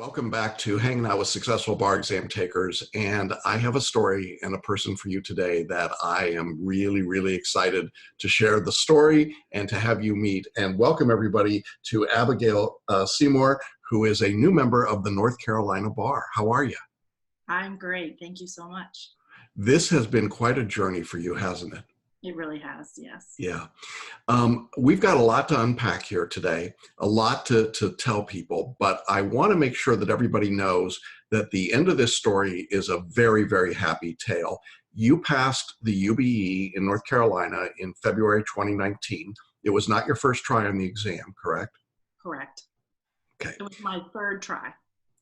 Welcome back to Hanging Out with Successful Bar Exam Takers. And I have a story and a person for you today that I am really, really excited to share the story and to have you meet. And welcome everybody to Abigail Seymour, who is a new member of the North Carolina Bar. How are you? I'm great. Thank you so much. This has been quite a journey for you, hasn't it? It really has, yes. Yeah. We've got a lot to unpack here today, a lot to tell people, but I want to make sure that everybody knows that the end of this story is a very, very happy tale. You passed the UBE in North Carolina in February 2019. It was not your first try on the exam, correct? Correct. Okay. It was my third try.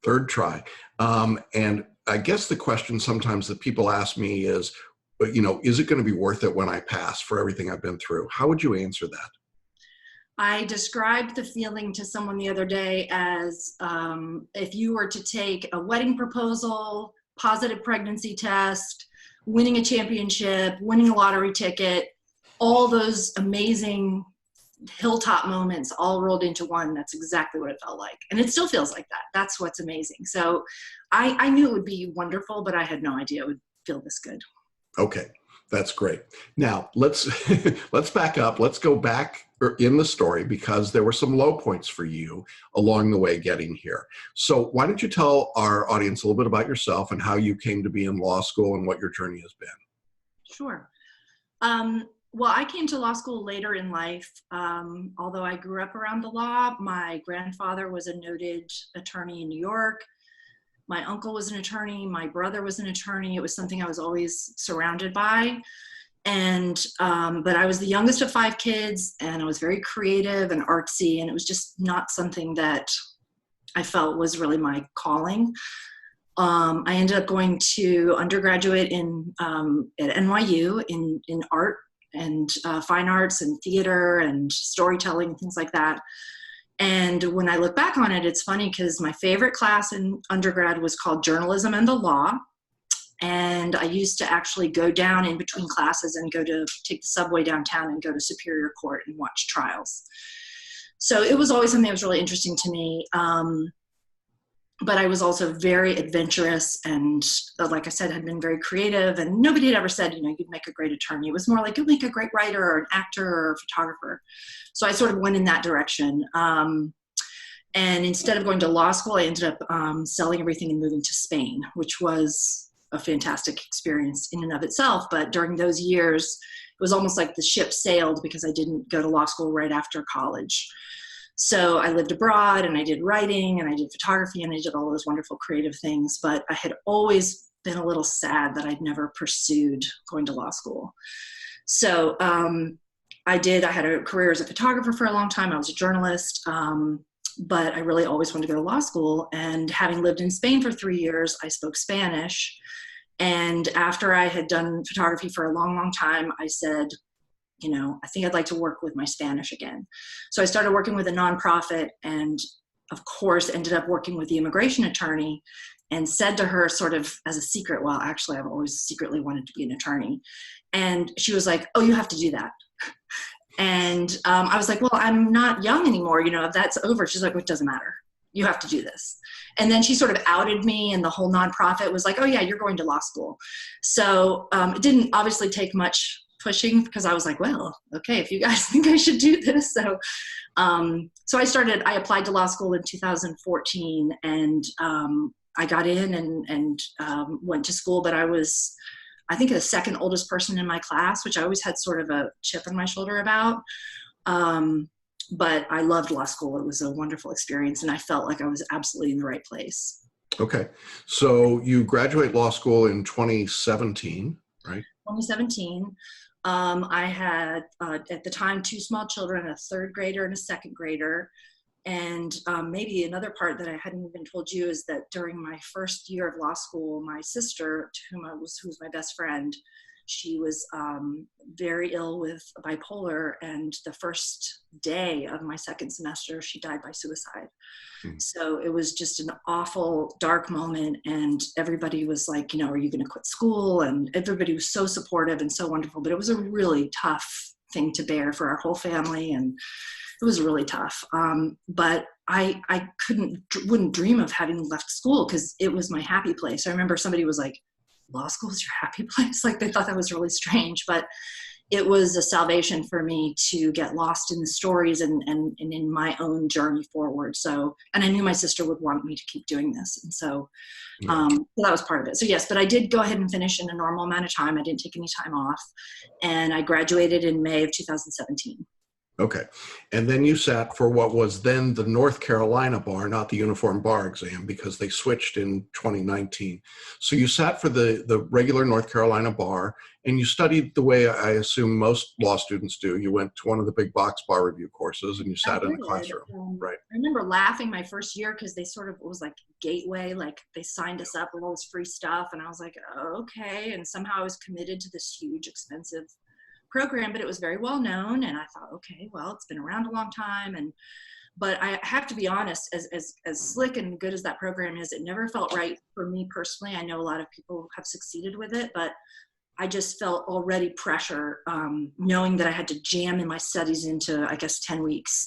Third try. And I guess the question sometimes that people ask me is, is it going to be worth it when I pass for everything I've been through? How would you answer that? I described the feeling to someone the other day as if you were to take a wedding proposal, positive pregnancy test, winning a championship, winning a lottery ticket, all those amazing hilltop moments all rolled into one. That's exactly what it felt like. And it still feels like that. That's what's amazing. So I knew it would be wonderful, but I had no idea it would feel this good. Okay, that's great. Now let's let's back up. Let's go back in the story because there were some low points for you along the way getting here. So why don't you tell our audience a little bit about yourself and how you came to be in law school and what your journey has been? Sure. Well, I came to law school later in life. Although I grew up around the law, my grandfather was a noted attorney in New York. My uncle was an attorney. My brother was an attorney. It was something I was always surrounded by. And, but I was the youngest of 5 kids, and I was very creative and artsy, and it was just not something that I felt was really my calling. I ended up going to undergraduate at NYU in art and fine arts and theater and storytelling, things like that. And when I look back on it, it's funny because my favorite class in undergrad was called Journalism and the Law. And I used to actually go down in between classes and go to take the subway downtown and go to Superior Court and watch trials. So it was always something that was really interesting to me. But I was also very adventurous and, like I said, had been very creative. And nobody had ever said, you'd make a great attorney. It was more like, you'd make a great writer or an actor or a photographer. So I sort of went in that direction. And instead of going to law school, I ended up selling everything and moving to Spain, which was a fantastic experience in and of itself. But during those years, it was almost like the ship sailed because I didn't go to law school right after college. So I lived abroad and I did writing and I did photography and I did all those wonderful creative things, but I had always been a little sad that I'd never pursued going to law school. So I had a career as a photographer for a long time. I was a journalist, but I really always wanted to go to law school. And having lived in Spain for 3 years, I spoke Spanish. And after I had done photography for a long, long time, I said, I think I'd like to work with my Spanish again. So I started working with a nonprofit and, of course, ended up working with the immigration attorney and said to her sort of as a secret, well, actually, I've always secretly wanted to be an attorney. And she was like, oh, you have to do that. And I was like, well, I'm not young anymore. That's over. She's like, well, it doesn't matter. You have to do this. And then she sort of outed me, and the whole nonprofit was like, oh, yeah, you're going to law school. So it didn't obviously take much pushing because I was like, well, okay, if you guys think I should do this. So I applied to law school in 2014 and I got in and went to school, but I was, I think, the second oldest person in my class, which I always had sort of a chip on my shoulder about. But I loved law school. It was a wonderful experience and I felt like I was absolutely in the right place. Okay. So you graduate law school in 2017, right? 2017. I had, at the time, 2 small children, a 3rd grader and a 2nd grader. And maybe another part that I hadn't even told you is that during my first year of law school, my sister, who was my best friend, she was very ill with bipolar. And the first day of my 2nd semester, she died by suicide. So it was just an awful, dark moment. And everybody was like, are you going to quit school? And everybody was so supportive and so wonderful. But it was a really tough thing to bear for our whole family. And it was really tough. But I wouldn't dream of having left school because it was my happy place. I remember somebody was like, law school is your happy place? Like they thought that was really strange, but it was a salvation for me to get lost in the stories and in my own journey forward. So, and I knew my sister would want me to keep doing this. And so, Yeah. so that was part of it. So yes, but I did go ahead and finish in a normal amount of time. I didn't take any time off, and I graduated in May of 2017. Okay. And then you sat for what was then the North Carolina bar, not the uniform bar exam, because they switched in 2019. So you sat for the regular North Carolina bar, and you studied the way I assume most law students do. You went to one of the big box bar review courses and you I sat in the did. classroom. Right. I remember laughing my first year because they sort of, it was like gateway, like they signed us up with all this free stuff. And I was like, oh, okay. And somehow I was committed to this huge, expensive program, but it was very well known. And I thought, okay, well, it's been around a long time. But I have to be honest, as slick and good as that program is, it never felt right for me personally. I know a lot of people have succeeded with it, but I just felt already pressure, knowing that I had to jam in my studies into, I guess, 10 weeks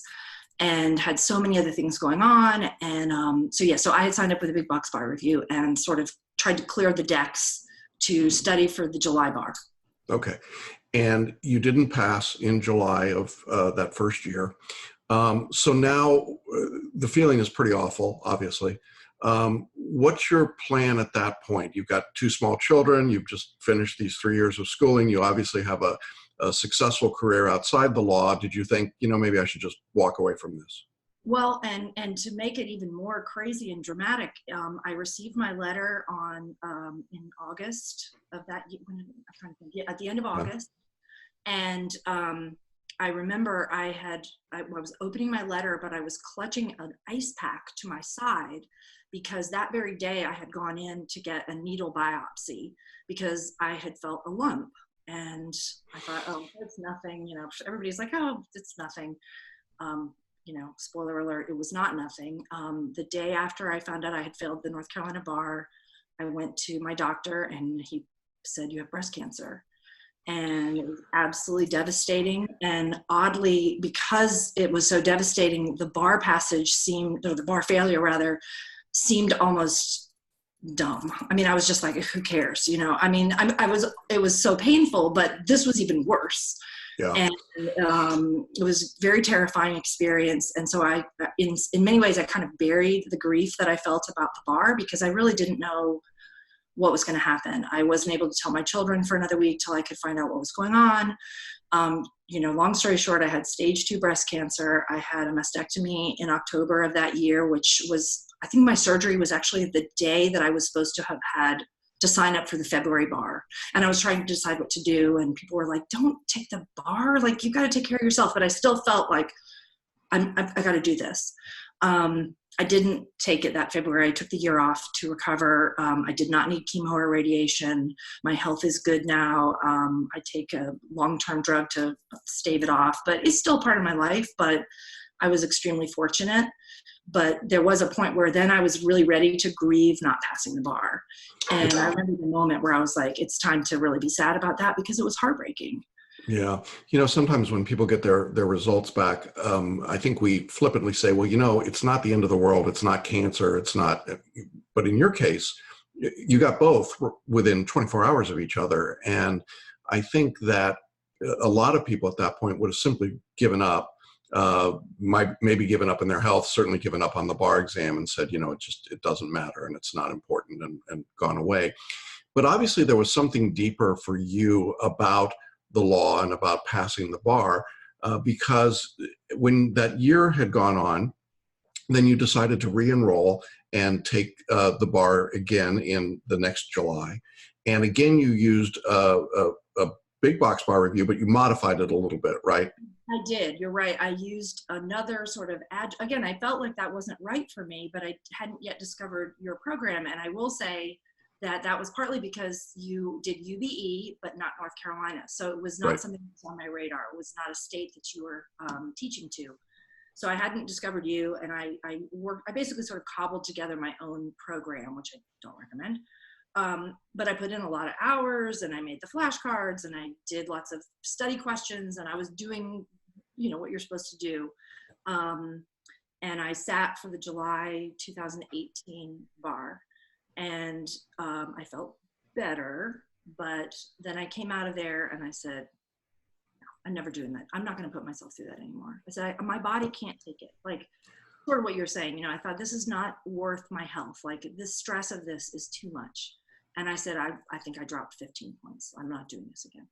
and had so many other things going on. And so I had signed up with a big box bar review and sort of tried to clear the decks to study for the July bar. Okay. And you didn't pass in July of that first year. So now the feeling is pretty awful, obviously. What's your plan at that point? You've got two small children. You've just finished these 3 years of schooling. You obviously have a successful career outside the law. Did you think, maybe I should just walk away from this? Well, and to make it even more crazy and dramatic, I received my letter in August of that year. I'm trying to think, at the end of August. And I remember I was opening my letter, but I was clutching an ice pack to my side because that very day I had gone in to get a needle biopsy because I had felt a lump. And I thought, oh, it's nothing. Everybody's like, oh, it's nothing. Spoiler alert, it was not nothing. The day after I found out I had failed the North Carolina bar, I went to my doctor and he said, you have breast cancer. And it was absolutely devastating. And oddly, because it was so devastating, the bar failure rather, seemed almost dumb. I mean, I was just like, who cares? It was so painful, but this was even worse. Yeah. And it was a very terrifying experience. And so in many ways, I kind of buried the grief that I felt about the bar because I really didn't know what was going to happen. I wasn't able to tell my children for another week till I could find out what was going on. Long story short, I had stage 2 breast cancer. I had a mastectomy in October of that year, which was, I think my surgery was actually the day that I was supposed to have had to sign up for the February bar. And I was trying to decide what to do. And people were like, don't take the bar. Like, you got to take care of yourself. But I still felt like I got to do this. I didn't take it that February. I took the year off to recover. I did not need chemo or radiation. My health is good now. I take a long-term drug to stave it off, but it's still part of my life. But I was extremely fortunate. But there was a point where then I was really ready to grieve not passing the bar. And I remember the moment where I was like, it's time to really be sad about that because it was heartbreaking. Yeah. Sometimes when people get their results back, I think we flippantly say, well, it's not the end of the world. It's not cancer. It's not. But in your case, you got both within 24 hours of each other. And I think that a lot of people at that point would have simply given up, maybe given up in their health, certainly given up on the bar exam and said, it doesn't matter and it's not important and gone away. But obviously there was something deeper for you about the law and about passing the bar, because when that year had gone on, then you decided to re-enroll and take the bar again in the next July. And again, you used a big box bar review, but you modified it a little bit, right? I did. You're right. I used another sort of again, I felt like that wasn't right for me, but I hadn't yet discovered your program. And I will say that was partly because you did UBE, but not North Carolina. So it was not Right. something that was on my radar. It was not a state that you were teaching to. So I hadn't discovered you, and I basically sort of cobbled together my own program, which I don't recommend. But I put in a lot of hours, and I made the flashcards, and I did lots of study questions, and I was doing, what you're supposed to do. and I sat for the July 2018 bar, and I felt better. But then I came out of there and I said, I'm never doing that. I'm not going to put myself through that anymore. I said, my body can't take it. Like, sort of what you're saying, you know, I thought this is not worth my health. Like, this stress of this is too much. And I said, I think I dropped 15 points. I'm not doing this again.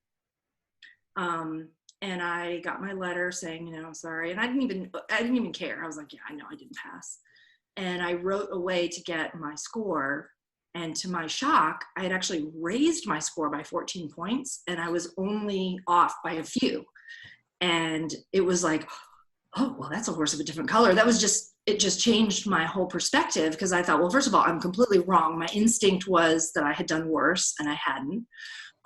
And I got my letter saying, you know, sorry. And I didn't even care. I was like, yeah, I know I didn't pass. And I wrote a way to get my score. And to my shock, I had actually raised my score by 14 points, and I was only off by a few. And it was like, oh, well, that's a horse of a different color. It just changed my whole perspective, because I thought, well, first of all, I'm completely wrong. My instinct was that I had done worse, and I hadn't.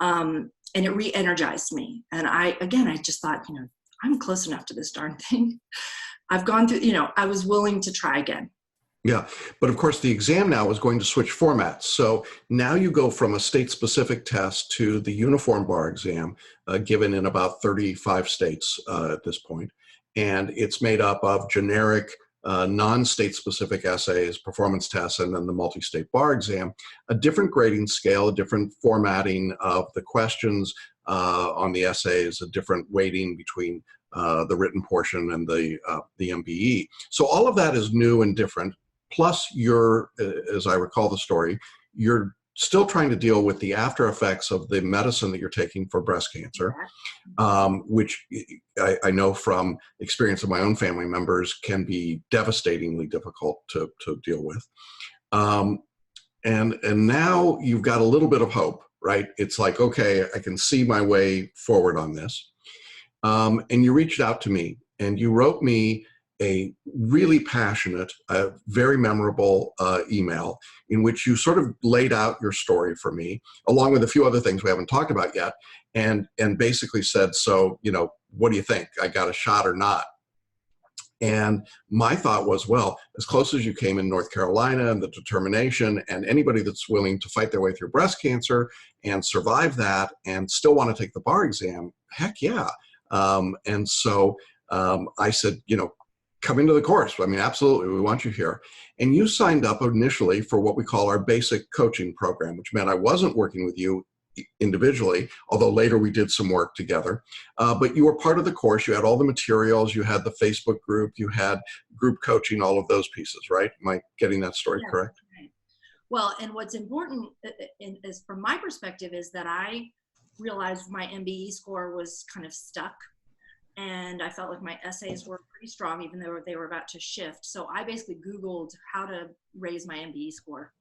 And it re-energized me. And I just thought, you know, I'm close enough to this darn thing. I've gone through, you know, I was willing to try again. Yeah, but of course the exam now is going to switch formats. So now you go from a state-specific test to the uniform bar exam, given in about 35 states at this point. And it's made up of generic, non-state specific essays, performance tests, and then the multi-state bar exam, a different grading scale, a different formatting of the questions on the essays, a different weighting between the written portion and the MBE. So all of that is new and different. Plus, you're, as I recall the story, you're still trying to deal with the after effects of the medicine that you're taking for breast cancer, which I know from experience of my own family members can be devastatingly difficult to deal with. And now you've got a little bit of hope, right? It's like, okay, I can see my way forward on this. And you reached out to me and you wrote me a really passionate, very memorable email in which you sort of laid out your story for me, along with a few other things we haven't talked about yet, and basically said, so, you know, what do you think? I got a shot or not? And my thought was, well, as close as you came in North Carolina, and the determination, and anybody that's willing to fight their way through breast cancer and survive that and still want to take the bar exam, heck yeah. And so I said, you know, come into the course. I mean, absolutely, we want you here. And you signed up initially for what we call our basic coaching program, which meant I wasn't working with you individually, although later we did some work together. But you were part of the course. You had all the materials, you had the Facebook group, you had group coaching, all of those pieces, right? Am I getting that story correct? Right. Well, and what's important is from my perspective is that I realized my MBE score was kind of stuck. And I felt like my essays were pretty strong, even though they were about to shift. So I basically Googled how to raise my MBE score.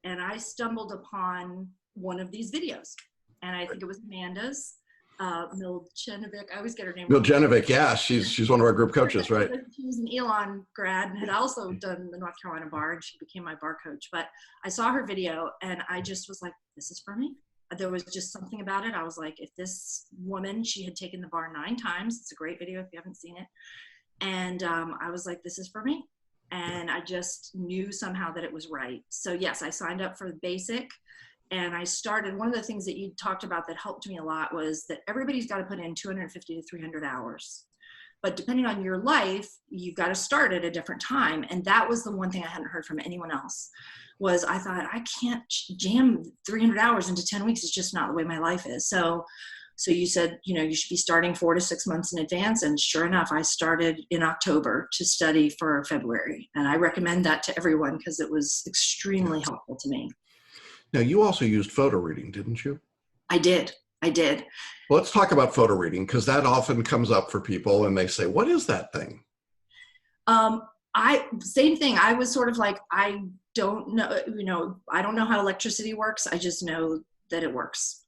And I stumbled upon one of these videos. And I think it was Amanda's, Miljenovic. I always get her name wrong. Miljenovic, yeah, she's one of our group coaches, right? She was an Elon grad and had also done the North Carolina bar, and she became my bar coach. But I saw her video and I just was like, this is for me. There was just something about it. I was like, if this woman, she had taken the bar 9 times. It's a great video if you haven't seen it. And I was like, this is for me. And I just knew somehow that it was right. So yes, I signed up for the basic and I started. One of the things that you talked about that helped me a lot was that everybody's got to put in 250 to 300 hours. But depending on your life, you've got to start at a different time. And that was the one thing I hadn't heard from anyone else. Was I thought, I can't jam 300 hours into 10 weeks. It's just not the way my life is. So you said, you know, you should be starting 4 to 6 months in advance. And sure enough, I started in October to study for February. And I recommend that to everyone because it was extremely helpful to me. Now, you also used photo reading, didn't you? I did. Well, let's talk about photo reading because that often comes up for people and they say, what is that thing? Same thing. I was sort of like, I don't know, you know, I don't know how electricity works. I just know that it works.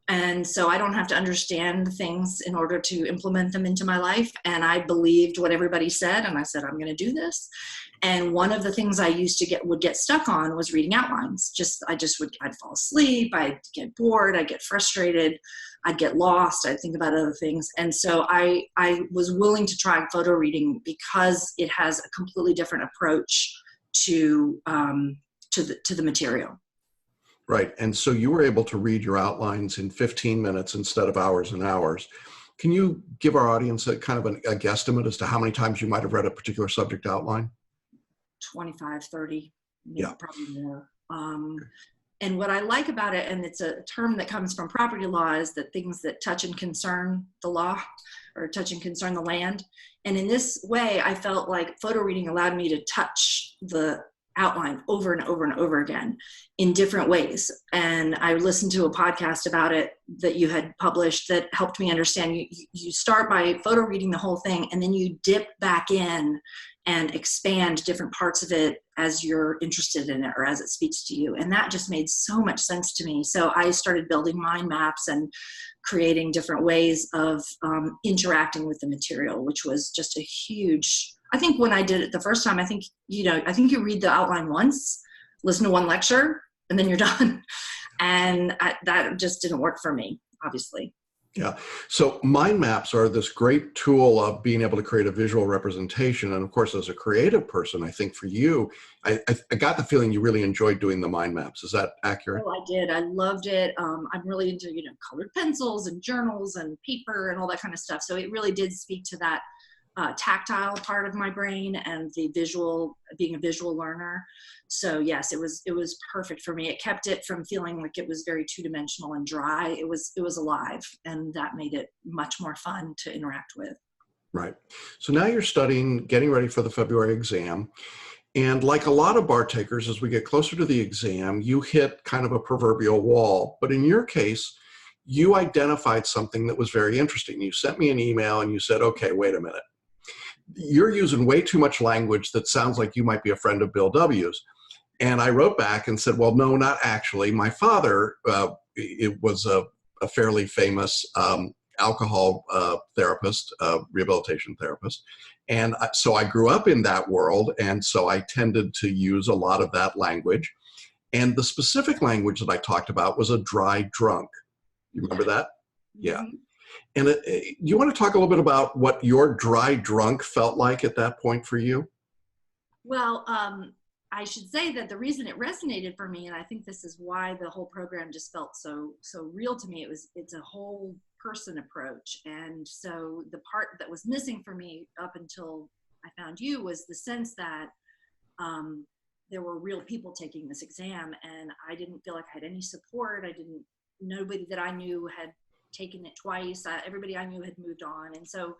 And so I don't have to understand things in order to implement them into my life. And I believed what everybody said. And I said, I'm going to do this. And one of the things I used to would get stuck on was reading outlines. I'd fall asleep. I'd get bored. I'd get frustrated. I'd get lost. I'd think about other things. And so I was willing to try photo reading because it has a completely different approach to the material. Right. And so you were able to read your outlines in 15 minutes instead of hours and hours. Can you give our audience a kind of a guesstimate as to how many times you might have read a particular subject outline? 25, 30, maybe Yeah. probably more. And what I like about it, and it's a term that comes from property law, is that things that touch and concern the law or touch and concern the land. And in this way, I felt like photo reading allowed me to touch the outline over and over and over again in different ways. And I listened to a podcast about it that you had published that helped me understand. You start by photo reading the whole thing, and then you dip back in and expand different parts of it as you're interested in it or as it speaks to you. And that just made so much sense to me. So I started building mind maps and creating different ways of interacting with the material, which was just a huge, I think when I did it the first time, I think you read the outline once, listen to one lecture, and then you're done. And that just didn't work for me, obviously. Yeah. So mind maps are this great tool of being able to create a visual representation. And of course, as a creative person, I think for you, I got the feeling you really enjoyed doing the mind maps. Is that accurate? Oh, I did. I loved it. I'm really into, colored pencils and journals and paper and all that kind of stuff. So it really did speak to that tactile part of my brain and the visual, being a visual learner. So yes, it was perfect for me. It kept it from feeling like it was very two-dimensional and dry. It was alive, and that made it much more fun to interact with. Right. So now you're studying, getting ready for the February exam. And like a lot of bar takers, as we get closer to the exam, you hit kind of a proverbial wall. But in your case, you identified something that was very interesting. You sent me an email and you said, okay, wait a minute. You're using way too much language that sounds like you might be a friend of Bill W.'s. And I wrote back and said, well, no, not actually. My father, it was a fairly famous alcohol therapist, rehabilitation therapist. And so I grew up in that world. And so I tended to use a lot of that language. And the specific language that I talked about was a dry drunk. You remember that? Yeah. Mm-hmm. And you want to talk a little bit about what your dry drunk felt like at that point for you? Well, I should say that the reason it resonated for me, and I think this is why the whole program just felt so real to me, it's a whole person approach. And so the part that was missing for me up until I found you was the sense that there were real people taking this exam, and I didn't feel like I had any support. Nobody that I knew had taken it twice. Everybody I knew had moved on. And so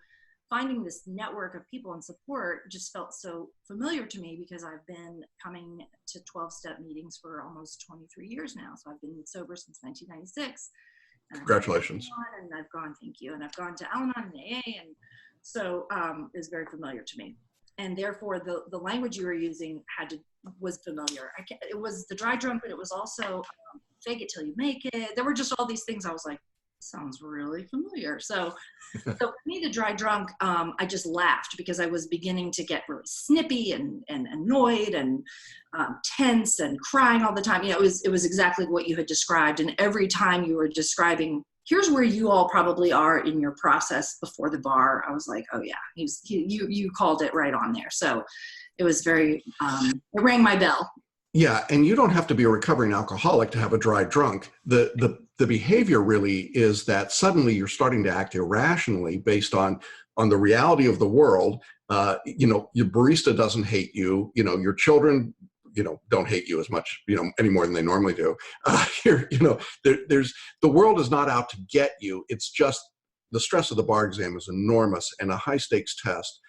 finding this network of people and support just felt so familiar to me because I've been coming to 12-step meetings for almost 23 years now. So I've been sober since 1996. Congratulations. And I've gone, thank you. And I've gone to Al-Anon and AA. And so it's very familiar to me. And therefore the language you were using was familiar. It was the dry drunk, but it was also fake it till you make it. There were just all these things I was like, sounds really familiar. So for me, the dry drunk, I just laughed because I was beginning to get really snippy and annoyed and tense and crying all the time. It was exactly what you had described. And every time you were describing, here's where you all probably are in your process before the bar, I was like, oh yeah, you called it right on there. So it was very, it rang my bell. Yeah, and you don't have to be a recovering alcoholic to have a dry drunk. The behavior really is that suddenly you're starting to act irrationally based on the reality of the world. Your barista doesn't hate you. Your children, don't hate you as much, any more than they normally do. There's the world is not out to get you. It's just the stress of the bar exam is enormous, and a high stakes test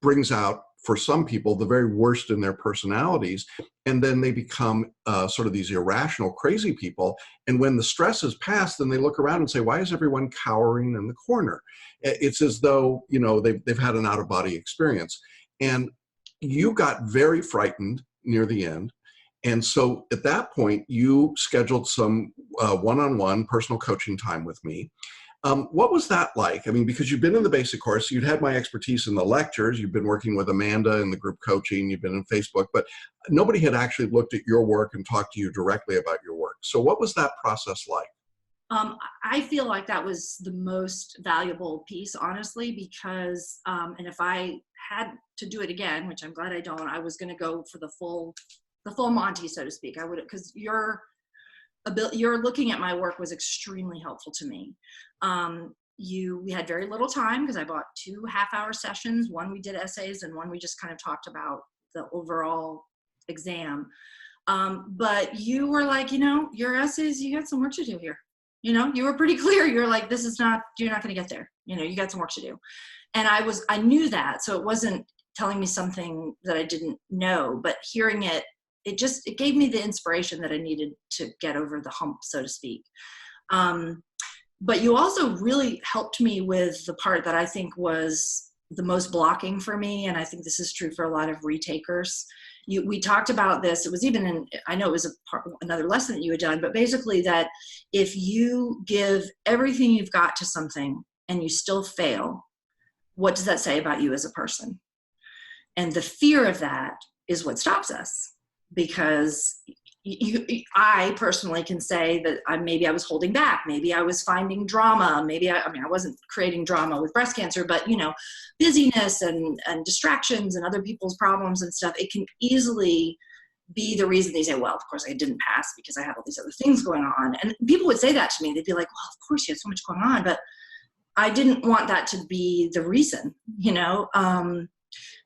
brings out, for some people, the very worst in their personalities, and then they become sort of these irrational, crazy people. And when the stress is past, then they look around and say, why is everyone cowering in the corner? It's as though, they've had an out-of-body experience. And you got very frightened near the end. And so at that point, you scheduled some one-on-one personal coaching time with me. What was that like? I mean, because you've been in the basic course, you'd had my expertise in the lectures, you've been working with Amanda in the group coaching, you've been in Facebook, but nobody had actually looked at your work and talked to you directly about your work. So what was that process like? I feel like that was the most valuable piece, honestly, because, and if I had to do it again, which I'm glad I don't, I was going to go for the full Monty, so to speak. I would, because your looking at my work was extremely helpful to me. We had very little time because I bought 2 half-hour sessions. One we did essays and one we just kind of talked about the overall exam. But you were like, you know, your essays, you got some work to do here. You know, you were pretty clear. You're like, this is not, you're not going to get there. You know, you got some work to do. And I knew that. So it wasn't telling me something that I didn't know, but hearing it, it gave me the inspiration that I needed to get over the hump, so to speak. But you also really helped me with the part that I think was the most blocking for me. And I think this is true for a lot of retakers. We talked about this. It was even in, I know it was another lesson that you had done, but basically that if you give everything you've got to something and you still fail, what does that say about you as a person? And the fear of that is what stops us, because I personally can say that maybe I was holding back. Maybe I was finding drama. Maybe I wasn't creating drama with breast cancer, but you know, busyness and distractions and other people's problems and stuff, it can easily be the reason they say, well, of course I didn't pass because I had all these other things going on. And people would say that to me. They'd be like, well, of course you had so much going on, but I didn't want that to be the reason, you know?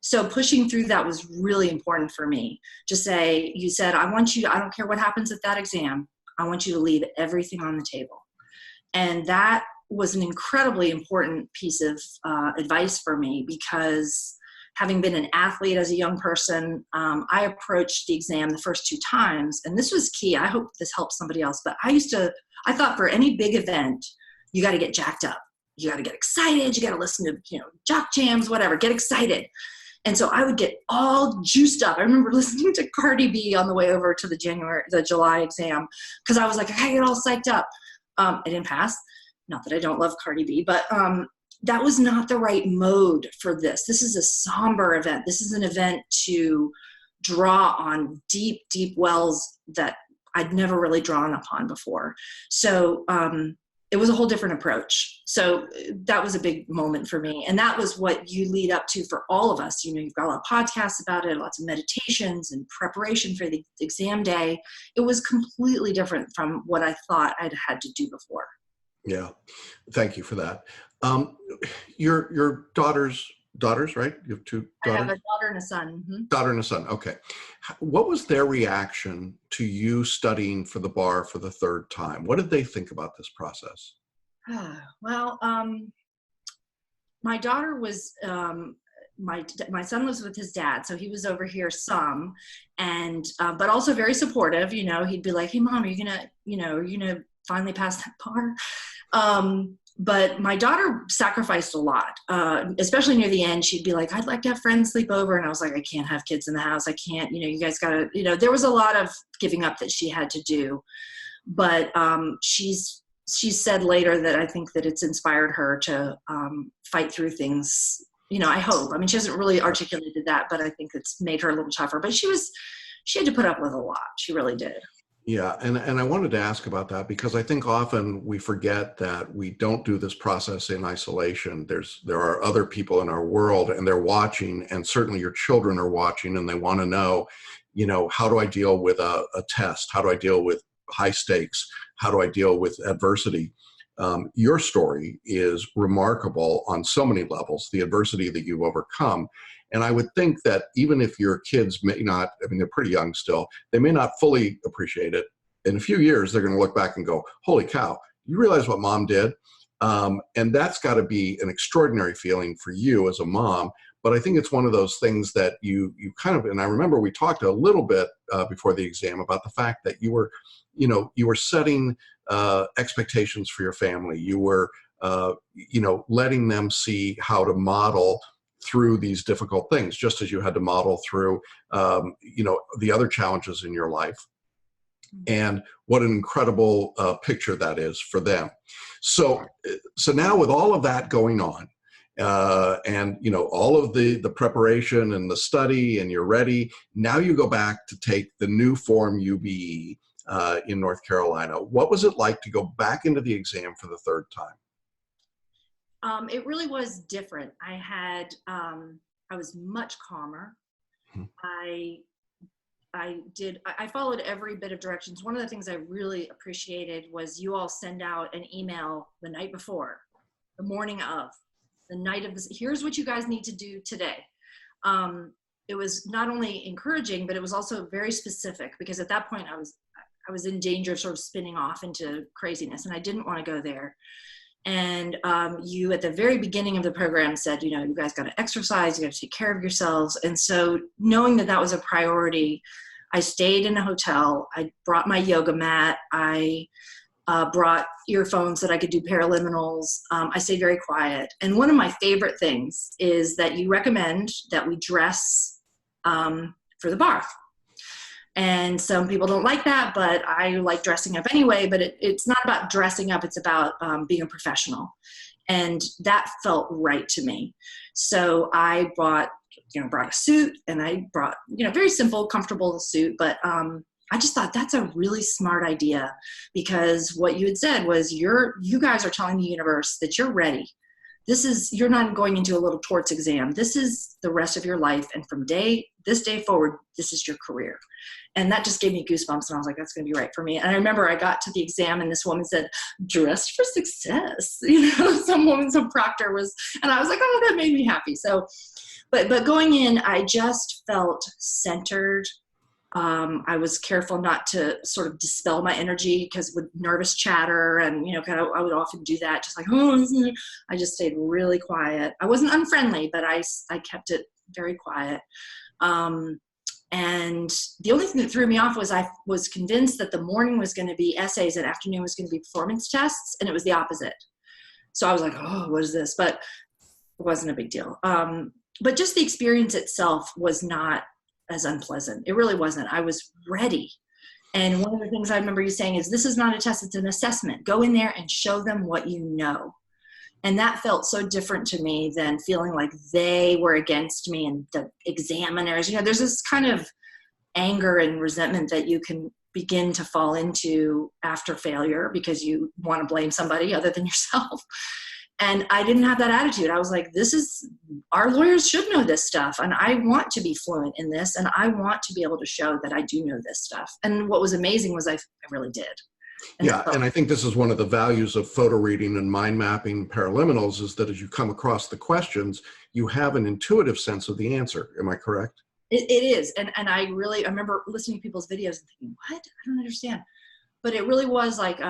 So pushing through that was really important for me to say, you said, I don't care what happens at that exam. I want you to leave everything on the table. And that was an incredibly important piece of advice for me, because having been an athlete as a young person, I approached the exam the first 2 times, and this was key. I hope this helps somebody else, but I thought for any big event, you got to get jacked up. You got to get excited. You got to listen to, you know, jock jams, whatever, get excited. And so I would get all juiced up. I remember listening to Cardi B on the way over to the July exam, because I was like, I gotta get all psyched up. I didn't pass. Not that I don't love Cardi B, but that was not the right mode for this. This is a somber event. This is an event to draw on deep, deep wells that I'd never really drawn upon before. So it was a whole different approach. So that was a big moment for me. And that was what you lead up to for all of us. You know, you've got a lot of podcasts about it, lots of meditations and preparation for the exam day. It was completely different from what I thought I'd had to do before. Yeah. Thank you for that. Your daughters, right? You have 2 daughters? I have a daughter and a son. Mm-hmm. Daughter and a son. Okay. What was their reaction to you studying for the bar for the 3rd time? What did they think about this process? Well, my daughter was, my son lives with his dad, so he was over here some, and, but also very supportive. You know, he'd be like, hey mom, are you gonna finally pass that bar? But my daughter sacrificed a lot, especially near the end. She'd be like, I'd like to have friends sleep over. And I was like, I can't have kids in the house. I can't, you know, you guys gotta, you know, there was a lot of giving up that she had to do. But she said later that I think that it's inspired her to fight through things. You know, I hope. I mean, she hasn't really articulated that, but I think it's made her a little tougher. But she had to put up with a lot. She really did. Yeah, and I wanted to ask about that, because I think often we forget that we don't do this process in isolation. There are other people in our world, and they're watching, and certainly your children are watching, and they want to know, you know, how do I deal with a test? How do I deal with high stakes? How do I deal with adversity? Your story is remarkable on so many levels, the adversity that you've overcome. And I would think that even if your kids may not, I mean, they're pretty young still, they may not fully appreciate it. In a few years, they're going to look back and go, holy cow, you realize what mom did? And that's got to be an extraordinary feeling for you as a mom. But I think it's one of those things that you kind of, and I remember we talked a little bit before the exam about the fact that you were setting expectations for your family. You were, letting them see how to model through these difficult things, just as you had to model through, the other challenges in your life. And what an incredible picture that is for them. So now with all of that going on, and all of the preparation and the study, and you're ready, now you go back to take the new form UBE in North Carolina. What was it like to go back into the exam for the 3rd time? It really was different. I was much calmer. I followed every bit of directions. One of the things I really appreciated was you all send out an email the night before, the morning of, the night of this. Here's what you guys need to do today. it was not only encouraging, but it was also very specific, because at that point I was in danger of sort of spinning off into craziness, and I didn't want to go there. And you, at the very beginning of the program, said, you know, you guys got to exercise, you got to take care of yourselves. And so knowing that that was a priority, I stayed in a hotel. I brought my yoga mat. I brought earphones that I could do paraliminals. I stayed very quiet. And one of my favorite things is that you recommend that we dress for the bar. And some people don't like that, but I like dressing up anyway. But it's not about dressing up. It's about being a professional. And that felt right to me. So I brought a suit, and I brought, very simple, comfortable suit. But I just thought that's a really smart idea, because what you had said was you guys are telling the universe that you're ready. You're not going into a little torts exam. This is the rest of your life. And from this day forward, this is your career. And that just gave me goosebumps. And I was like, that's going to be right for me. And I remember I got to the exam, and this woman said, dressed for success. Some proctor was, and I was like, oh, that made me happy. So, but going in, I just felt centered. I was careful not to sort of dispel my energy, because with nervous chatter and, I would often do that, just like, I just stayed really quiet. I wasn't unfriendly, but I kept it very quiet. And the only thing that threw me off was I was convinced that the morning was going to be essays and afternoon was going to be performance tests, and it was the opposite. So I was like, oh, what is this? But it wasn't a big deal. But just the experience itself was not as unpleasant. It really wasn't. I was ready. And one of the things I remember you saying is, this is not a test, it's an assessment. Go in there and show them what you know. And that felt so different to me than feeling like they were against me and the examiners. There's this kind of anger and resentment that you can begin to fall into after failure, because you want to blame somebody other than yourself. And I didn't have that attitude. I was like, our lawyers should know this stuff. And I want to be fluent in this. And I want to be able to show that I do know this stuff. And what was amazing was I really did. And I think this is one of the values of photo reading and mind mapping paraliminals, is that as you come across the questions, you have an intuitive sense of the answer. Am I correct? It is. And I remember listening to people's videos and thinking, what? I don't understand. But it really was like,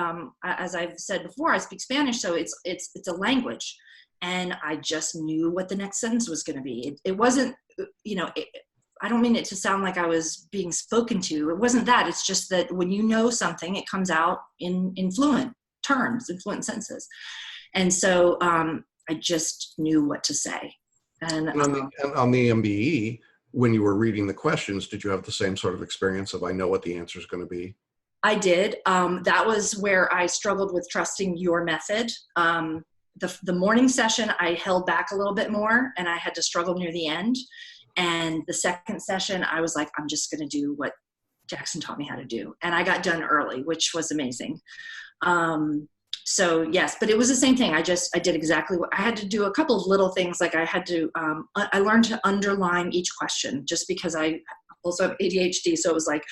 as I've said before, I speak Spanish, so it's a language. And I just knew what the next sentence was going to be. It wasn't, I don't mean it to sound like I was being spoken to. It wasn't that. It's just that when you know something, it comes out in fluent terms, in fluent sentences. And so I just knew what to say. And on the MBE, when you were reading the questions, did you have the same sort of experience of, I know what the answer is going to be? I did. That was where I struggled with trusting your method. The morning session, I held back a little bit more, and I had to struggle near the end. And the second session, I was like, I'm just going to do what Jackson taught me how to do. And I got done early, which was amazing. So yes, but it was the same thing. I did exactly what I had to do. A couple of little things, like I had to, I learned to underline each question, just because I also have ADHD. So it was like,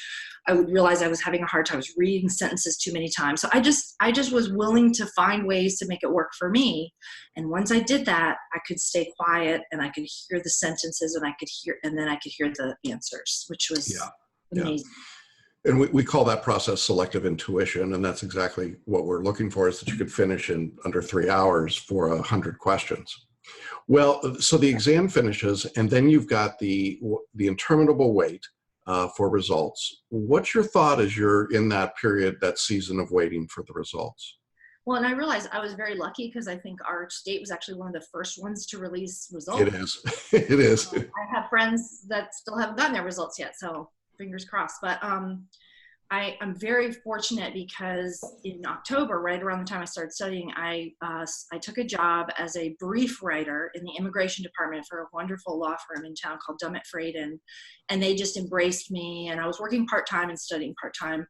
I would realize I was having a hard time. I was reading sentences too many times. So I just was willing to find ways to make it work for me. And once I did that, I could stay quiet, and I could hear the sentences, and then I could hear the answers, which was amazing. Yeah. And we call that process selective intuition. And that's exactly what we're looking for, is that you could finish in under 3 hours for 100 questions. Well, so the exam finishes, and then you've got the interminable wait for results. What's your thought as you're in that period, that season of waiting for the results? Well, and I realized I was very lucky, because I think our state was actually one of the first ones to release results. It is. It is. I have friends that still haven't gotten their results yet, so fingers crossed. But I'm very fortunate, because in October, right around the time I started studying, I took a job as a brief writer in the immigration department for a wonderful law firm in town called Dummett Fraden, and they just embraced me. And I was working part-time and studying part-time,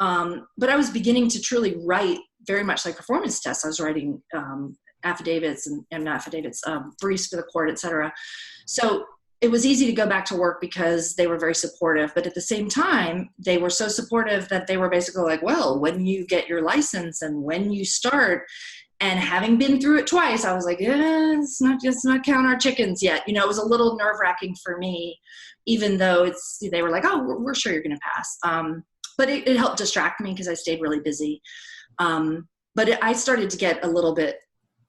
but I was beginning to truly write very much like performance tests. I was writing affidavits and not affidavits, briefs for the court, et cetera. So it was easy to go back to work, because they were very supportive. But at the same time, they were so supportive that they were basically like, well, when you get your license and when you start. And having been through it twice, I was like, let's not count our chickens yet. You know, it was a little nerve wracking for me, even though they were like, oh, we're sure you're going to pass. But it helped distract me because I stayed really busy. But I started to get a little bit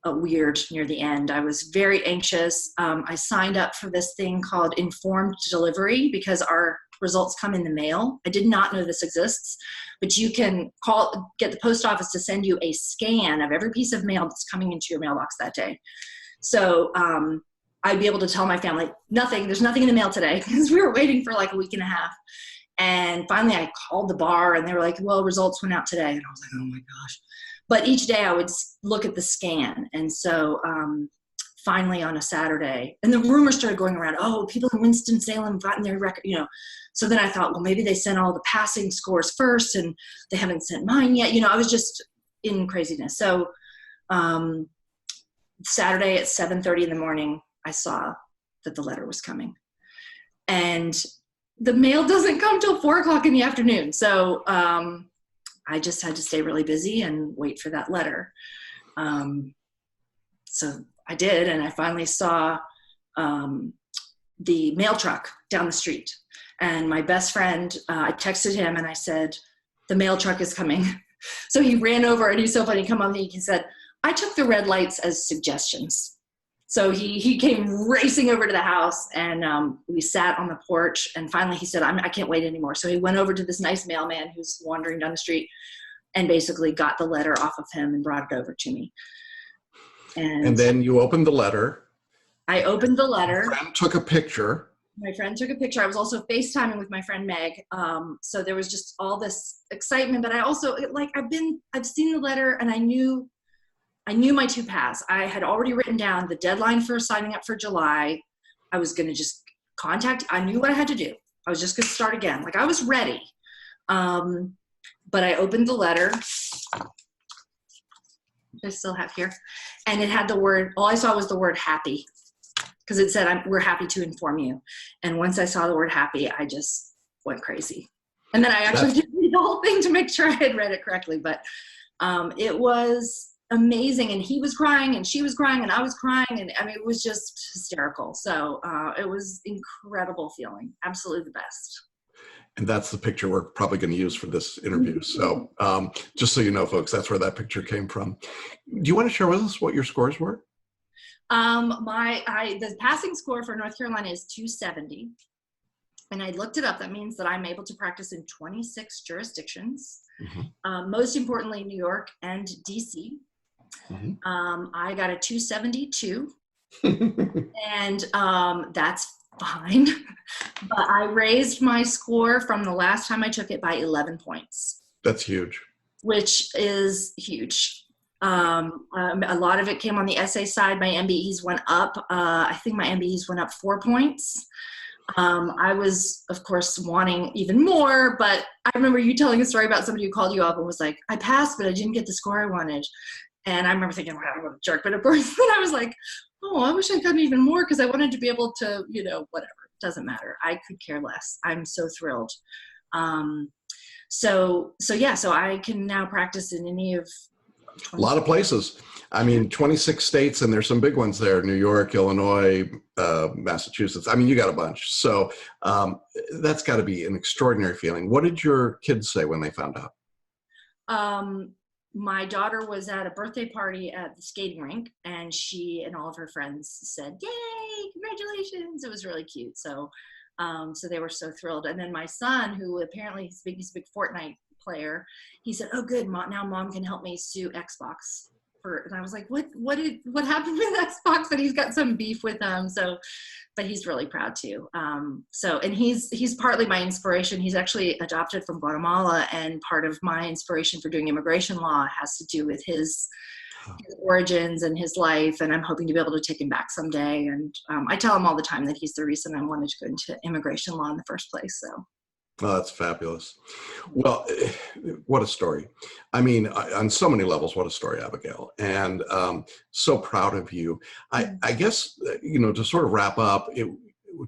weird near the end. I was very anxious. I signed up for this thing called informed delivery because our results come in the mail. I did not know this exists, but you can get the post office to send you a scan of every piece of mail that's coming into your mailbox that day. So I'd be able to tell my family, there's nothing in the mail today, because we were waiting for like a week and a half. And finally I called the bar and they were like, well, results went out today. And I was like, oh my gosh. But each day I would look at the scan. And so finally on a Saturday, and the rumors started going around, oh, people in Winston-Salem have gotten their record, you know. So then I thought, well, maybe they sent all the passing scores first and they haven't sent mine yet. You know, I was just in craziness. So Saturday at 7:30 in the morning, I saw that the letter was coming. And the mail doesn't come till 4 o'clock in the afternoon. So I just had to stay really busy and wait for that letter. So I did, and I finally saw the mail truck down the street. And my best friend, I texted him and I said, the mail truck is coming. So he ran over, and he's so funny, come on, he said, I took the red lights as suggestions. So he came racing over to the house, and we sat on the porch, and finally he said, I can't wait anymore. So he went over to this nice mailman who's wandering down the street and basically got the letter off of him and brought it over to me. And then you opened the letter. I opened the letter. Your friend took a picture. My friend took a picture. I was also FaceTiming with my friend Meg. So there was just all this excitement, but I also, I've seen the letter, and I knew my 2 paths. I had already written down the deadline for signing up for July. I was going to just I knew what I had to do. I was just going to start again. Like, I was ready. But I opened the letter, which I still have here, and it had all I saw was the word happy, because it said, we're happy to inform you. And once I saw the word happy, I just went crazy. And then I actually did read the whole thing to make sure I had read it correctly. But it was amazing. And he was crying, and she was crying, and I was crying. And I mean, it was just hysterical. So it was incredible feeling. Absolutely the best. And that's the picture we're probably going to use for this interview. So just so you know, folks, that's where that picture came from. Do you want to share with us what your scores were? The passing score for North Carolina is 270. And I looked it up. That means that I'm able to practice in 26 jurisdictions. Mm-hmm. Most importantly, New York and DC. Mm-hmm. I got a 272. And that's fine. But I raised my score from the last time I took it by 11 points. That's huge. Which is huge. A lot of it came on the essay side. My MBEs went up. I think my MBEs went up 4 points. I was, of course, wanting even more, but I remember you telling a story about somebody who called you up and was like, I passed, but I didn't get the score I wanted. And I remember thinking, wow, what a jerk. But of course, then I was like, oh, I wish I gotten even more, because I wanted to be able to, whatever. It doesn't matter. I could care less. I'm so thrilled. So I can now practice in any of a lot of places. I mean, 26 states, and there's some big ones there: New York, Illinois, Massachusetts. I mean, you got a bunch. So that's got to be an extraordinary feeling. What did your kids say when they found out? My daughter was at a birthday party at the skating rink, and she and all of her friends said, "Yay, congratulations." It was really cute. So they were so thrilled. And then my son, who apparently he's a big Fortnite player, he said, "Oh, good, now Mom can help me sue Xbox." And I was like, what happened with Xbox? But he's got some beef with them. But he's really proud too. And he's partly my inspiration. He's actually adopted from Guatemala, and part of my inspiration for doing immigration law has to do with his origins and his life. And I'm hoping to be able to take him back someday. And I tell him all the time that he's the reason I wanted to go into immigration law in the first place. So. Oh, that's fabulous. Well, what a story. I mean, on so many levels, what a story, Abigail. And so proud of you. I guess, to sort of wrap up,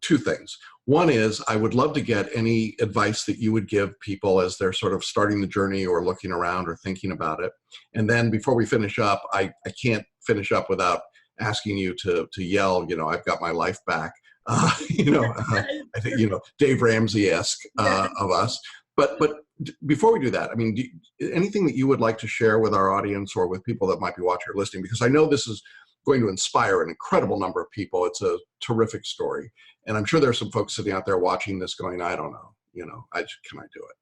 two things. One is I would love to get any advice that you would give people as they're sort of starting the journey or looking around or thinking about it. And then before we finish up, I can't finish up without asking you to yell, I've got my life back. I think, Dave Ramsey-esque of us. But before we do that, I mean, anything that you would like to share with our audience or with people that might be watching or listening? Because I know this is going to inspire an incredible number of people. It's a terrific story. And I'm sure there's some folks sitting out there watching this going, I don't know, can I do it?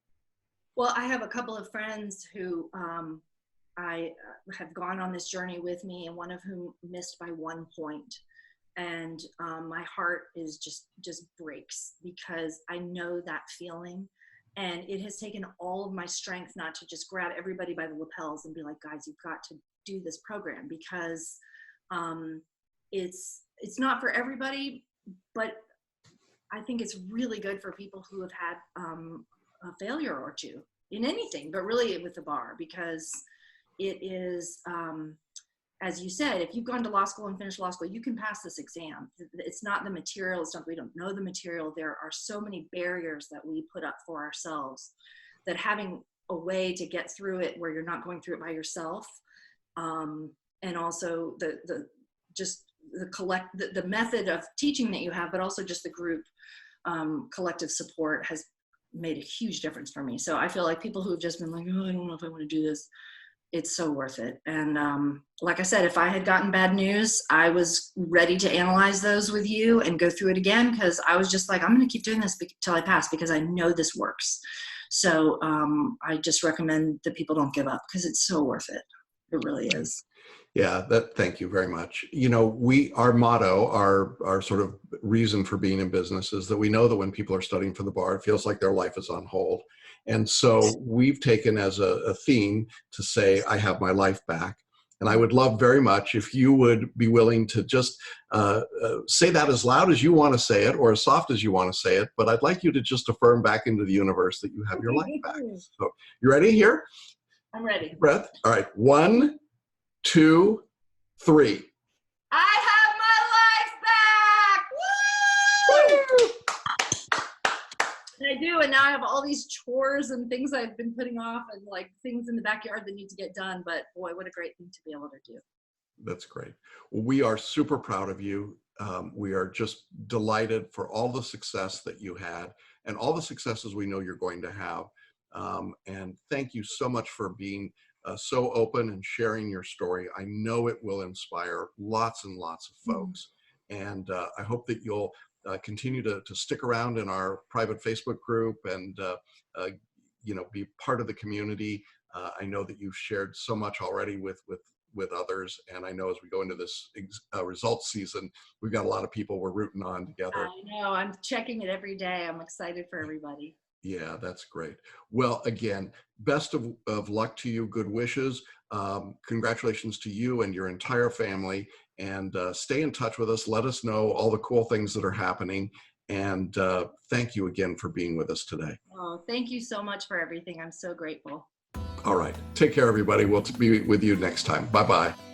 Well, I have a couple of friends who I have gone on this journey with me, and one of whom missed by 1 point. And my heart is just breaks, because I know that feeling. And it has taken all of my strength not to just grab everybody by the lapels and be like, guys, you've got to do this program, because it's not for everybody, but I think it's really good for people who have had a failure or two in anything, but really with the bar, because it is, as you said, if you've gone to law school and finished law school, you can pass this exam. It's not the material. It's not, we don't know the material. There are so many barriers that we put up for ourselves, that having a way to get through it where you're not going through it by yourself, and also the method of teaching that you have, but also just the group collective support has made a huge difference for me. So I feel like people who have just been like, oh, I don't know if I want to do this, it's so worth it. And like I said, if I had gotten bad news, I was ready to analyze those with you and go through it again, because I was just like, I'm going to keep doing this till I pass, because I know this works. So I just recommend that people don't give up, because it's so worth it. It really is. Yeah, thank you very much. Our motto, our sort of reason for being in business is that we know that when people are studying for the bar, it feels like their life is on hold. And so we've taken as a theme to say, I have my life back. And I would love very much if you would be willing to just say that as loud as you want to say it, or as soft as you want to say it. But I'd like you to just affirm back into the universe that you have your life back. So you ready here? I'm ready. Breath. All right. 1, 2, 3. I have my life back! Woo! And I do, and now I have all these chores and things I've been putting off, and like things in the backyard that need to get done. But boy, what a great thing to be able to do. That's great. Well, we are super proud of you. We are just delighted for all the success that you had and all the successes we know you're going to have. And thank you so much for being so open and sharing your story. I know it will inspire lots and lots of folks. And I hope that you'll continue to stick around in our private Facebook group and be part of the community. I know that you've shared so much already with others, and I know as we go into this results season, we've got a lot of people we're rooting on together. I know, I'm checking it every day. I'm excited for everybody. Yeah, that's great. Well, again, best of luck to you. Good wishes. Congratulations to you and your entire family. And stay in touch with us. Let us know all the cool things that are happening. And thank you again for being with us today. Oh, thank you so much for everything. I'm so grateful. All right. Take care, everybody. We'll be with you next time. Bye-bye.